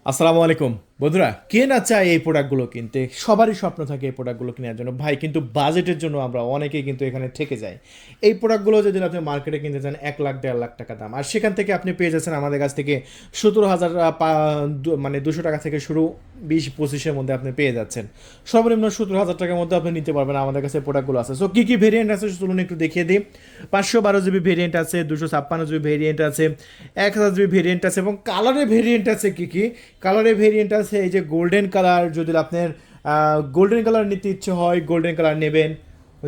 আসসালামু আলাইকুম বন্ধুরা, কে না চায় এই প্রোডাক্টগুলো কিনতে? সবারই স্বপ্ন থাকে এই প্রোডাক্টগুলো কেনার জন্য ভাই, কিন্তু বাজেটের জন্য আমরা অনেকেই কিন্তু এখানে ঠেকে যাই। এই প্রোডাক্টগুলো যদি আপনি মার্কেটে কিনতে চান 1 লাখ 1.5 লাখ টাকা দাম, আর সেখান থেকে আপনি পেয়ে যাচ্ছেন আমাদের কাছ থেকে 17,000 মানে 200 টাকা থেকে শুরু, 20-25-এর মধ্যে আপনি পেয়ে যাচ্ছেন। সর্বনিম্ন 17,000 টাকার মধ্যে আপনি নিতে পারবেন। আমাদের কাছে প্রোডাক্টগুলো আছে। সো কী কী ভেরিয়েন্ট আছে চলুন একটু দেখিয়ে দিই। 512 জিবি ভেরিয়েন্ট আছে, 256 জিবি ভেরিয়েন্ট আছে, 1000 জিবি ভেরিয়েন্ট আছে, এবং কালারের ভেরিয়েন্ট আছে কী কী। কালারের ভেরিয়েন্ট আছে এই যে গোল্ডেন কালার। যদি আপনার গোল্ডেন কালার নিতে ইচ্ছে হয় গোল্ডেন কালার নেবেন।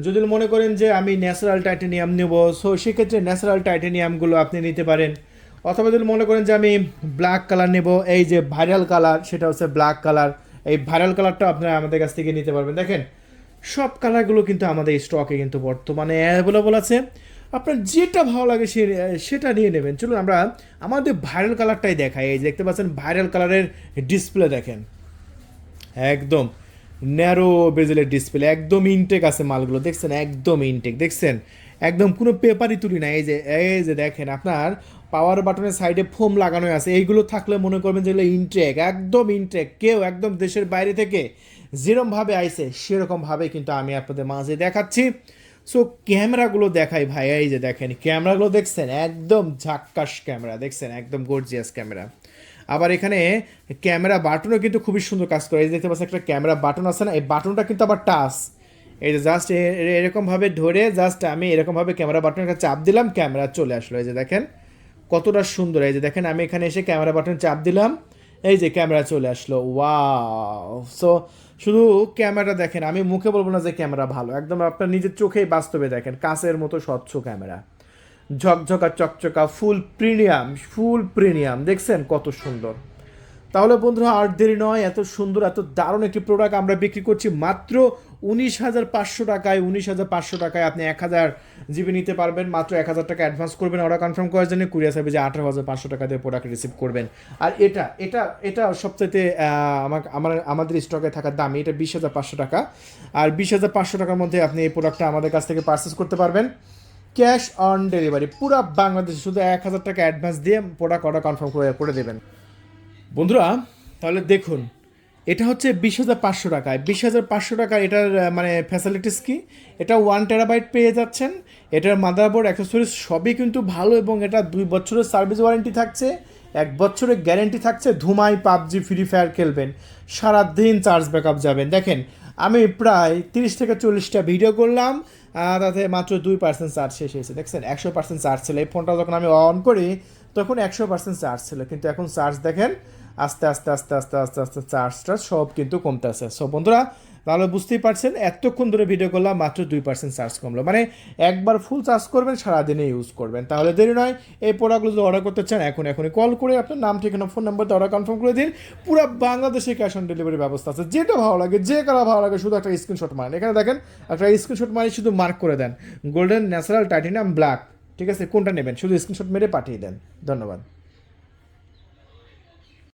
যদি মনে করেন যে আমি ন্যাচারাল টাইটেনিয়াম নেব, সো সেক্ষেত্রে ন্যাচারাল টাইটেনিয়ামগুলো আপনি নিতে পারেন। অথবা যদি মনে করেন যে আমি ব্ল্যাক কালার নেব, এই যে ভাইরাল কালার, সেটা হচ্ছে ব্ল্যাক কালার। এই ভাইরাল কালারটা আপনারা আমাদের কাছ থেকে নিতে পারবেন। দেখেন, সব কালারগুলো কিন্তু আমাদের স্টকে কিন্তু বর্তমানে অ্যাভেলেবল আছে। আপনার যেটা ভালো লাগে সেটা নিয়ে নেবেন। চলুন আমরা আমাদের ভাইরাল কালারটাই দেখাই। এই যে দেখতে পাচ্ছেন ভাইরাল কালারের ডিসপ্লে, দেখেন একদম ন্যারো বেজেলের ডিসপ্লে, একদম ইনটেক আছে মালগুলো, দেখছেন একদম ইনটেক, দেখছেন একদম কোনো পেপারই তুলি না। এই যে দেখেন আপনার পাওয়ার বাটনের সাইডে ফোম লাগানো আছে। এইগুলো থাকলে মনে করবেন যে এগুলো ইনটেক, একদম ইনটেক। কেউ একদম দেশের বাইরে থেকে যেরকমভাবে আইছে সেরকমভাবে কিন্তু আমি আপনাদের মাঝে দেখাচ্ছি। সো ক্যামেরাগুলো দেখাই ভাই। এই যে দেখেন ক্যামেরাগুলো, দেখছেন একদম ঝাক্কাস ক্যামেরা, দেখছেন একদম গর্জিয়াস ক্যামেরা। আবার এখানে ক্যামেরা বাটনও কিন্তু খুবই সুন্দর কাজ করে। এই যে দেখতে পাচ্ছেন একটা ক্যামেরা বাটন আছে না, এই বাটনটা কিন্তু আবার টাচ। এই যে জাস্ট এরকমভাবে ধরে জাস্ট আমি এরকমভাবে ক্যামেরা বাটনের একটা চাপ দিলাম, ক্যামেরা চলে আসলো। এই যে দেখেন কতটা সুন্দর। এই যে দেখেন আমি এখানে এসে ক্যামেরা বাটন চাপ দিলাম, এই যে ক্যামেরা চলে আসলো। ওয়াও! সো শুধু ক্যামেরা দেখেন, আমি মুখে বলবো না যে ক্যামেরা ভালো, একদম আপনার নিজের চোখেই বাস্তবে দেখেন কাচের মতো স্বচ্ছ ক্যামেরা, ঝকঝকা চকচকা, ফুল প্রিমিয়াম, দেখছেন কত সুন্দর। তাহলে বন্ধুরা আর দেরি নয়, এত সুন্দর এত দারুণ একটি প্রোডাক্ট আমরা বিক্রি করছি মাত্র 19,500 টাকায়। 19,500 টাকায় আপনি 1000 জিবি নিতে পারবেন। মাত্র 1,000 টাকা অ্যাডভান্স করবেন অর্ডার কনফার্ম করার জন্য। কুরিয়ার সার্ভিসে 18,500 টাকা দিয়ে প্রোডাক্ট রিসিভ করবেন। আর এটা এটা এটা সবচাইতে আমাদের স্টকে থাকার দাম এটা 20,500 টাকা। আর 20,500 টাকার মধ্যে আপনি এই প্রোডাক্টটা আমাদের কাছ থেকে পারচেস করতে পারবেন ক্যাশ অন ডেলিভারি পুরো বাংলাদেশে। শুধু 1,000 টাকা অ্যাডভান্স দিয়ে প্রোডাক্ট অর্ডার কনফার্ম করে দেবেন। বন্ধুরা তাহলে দেখুন, এটা হচ্ছে 20,500 টাকায়। 20,500 টাকা এটার মানে ফ্যাসিলিটিস কি? এটা 1 টেরাবাইট পেয়ে যাচ্ছেন। এটার মাদারবোর্ড অ্যাক্সেসরিজ সবই কিন্তু ভালো, এবং এটা 2 বছরের সার্ভিস ওয়ারেন্টি থাকছে, 1 বছরের গ্যারেন্টি থাকছে। ধুমাই পাবজি ফ্রি ফায়ার খেলবেন, সারাদিন চার্জ ব্যাকআপ যাবেন। দেখেন আমি প্রায় 30 থেকে 40টা ভিডিও করলাম, তাতে মাত্র 2% চার্জ শেষ হয়েছে। দেখছেন 100% চার্জ ছিল। এই ফোনটা যখন আমি অন করি তখন 100% চার্জ ছিল, কিন্তু এখন চার্জ দেখেন আস্তে আস্তে আস্তে আস্তে আস্তে আস্তে চার্জটা সব কিন্তু কমতে আছে। সো বন্ধুরা তাহলে বুঝতেই পারছেন, এতক্ষণ ধরে ভিডিও করলাম মাত্র 2% চার্জ কমলো। মানে একবার ফুল চার্জ করবেন, সারাদিনে ইউজ করবেন। তাহলে দেরি নয়, এই প্রোডাক্টগুলো যদি অর্ডার করতে চান এখনই কল করে আপনার নাম, ঠিকানা, ফোন নাম্বার দিয়ে অর্ডার কনফার্ম করে দিন। পুরো বাংলাদেশে ক্যাশ অন ডেলিভারি ব্যবস্থা আছে। যেটা ভালো লাগে, যে কালার ভালো লাগে, শুধু একটা স্ক্রিনশট মারেন। এখানে দেখেন একটা স্ক্রিনশট মারি, শুধু মার্ক করে দেন গোল্ডেন, ন্যাচারাল, টাইটেনিয়াম, ব্ল্যাক। ঠিক আছে, কোনটা নেবেন শুধু স্ক্রিনশট মেরে পাঠিয়ে দেন। ধন্যবাদ।